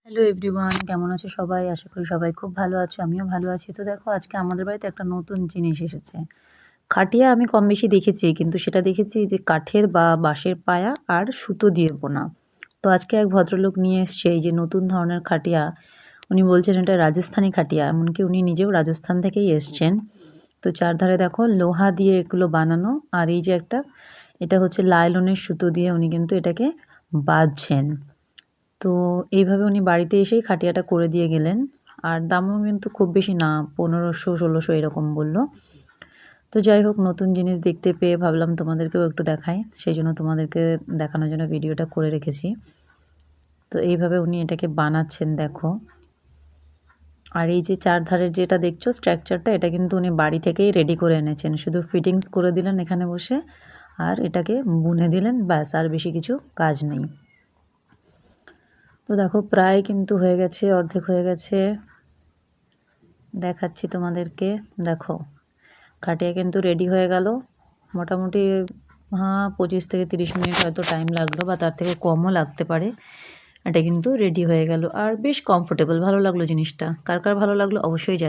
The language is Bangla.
হ্যালো এভরিওয়ান, কেমন আছো সবাই? আশা করি সবাই খুব ভালো আছো, আমিও ভালো আছি। তো দেখো, আজকে আমাদের বাড়িতে একটা নতুন জিনিস এসেছে। খাটিয়া আমি কম বেশি দেখেছি, কিন্তু সেটা দেখেছি যে কাঠের বা বাঁশের পায়া আর সুতো দিয়ে বোনা। তো আজকে এক ভদ্রলোক নিয়ে এসছে এই যে নতুন ধরনের খাটিয়া। উনি বলছেন এটা রাজস্থানি খাটিয়া, এমনকি উনি নিজেও রাজস্থান থেকেই এসছেন। তো চারধারে দেখো লোহা দিয়ে এগুলো বানানো, আর এই যে এটা হচ্ছে লাইলনের সুতো দিয়ে উনি কিন্তু এটাকে বাঁধছেন। তো এইভাবে উনি বাড়িতে এসেই খাটিয়াটা করে দিয়ে গেলেন। আর দামও কিন্তু খুব বেশি না, 1500-1600 এরকম বলল। তো যাই হোক, নতুন জিনিস দেখতে পেয়ে ভাবলাম তোমাদেরকেও একটু দেখাই, সেই জন্য তোমাদেরকে দেখানোর জন্য ভিডিওটা করে রেখেছি। তো এইভাবে উনি এটাকে বানাচ্ছেন দেখো। আর এই যে চারধারের যেটা দেখছো স্ট্রাকচারটা, এটা কিন্তু উনি বাড়ি থেকেই রেডি করে এনেছেন, শুধু ফিটিংস করে দিলেন এখানে বসে আর এটাকে বুনে দিলেন, ব্যাস, আর বেশি কিছু কাজ নেই। তো দেখো প্রায় কিন্তু হয়ে গেছে, অর্ধেক হয়ে গেছে, দেখাচ্ছি তোমাদেরকে। দেখো খাটিয়া কিন্তু রেডি হয়ে গেল। মোটামুটি 25 থেকে 30 মিনিট হয়তো টাইম লাগলো, বা তার থেকে কমও লাগতে পারে। এটা কিন্তু রেডি হয়ে গেল আর বেশ কমফোর্টেবল, ভালো লাগলো জিনিসটা। কার কার ভালো লাগলো অবশ্যই জানি।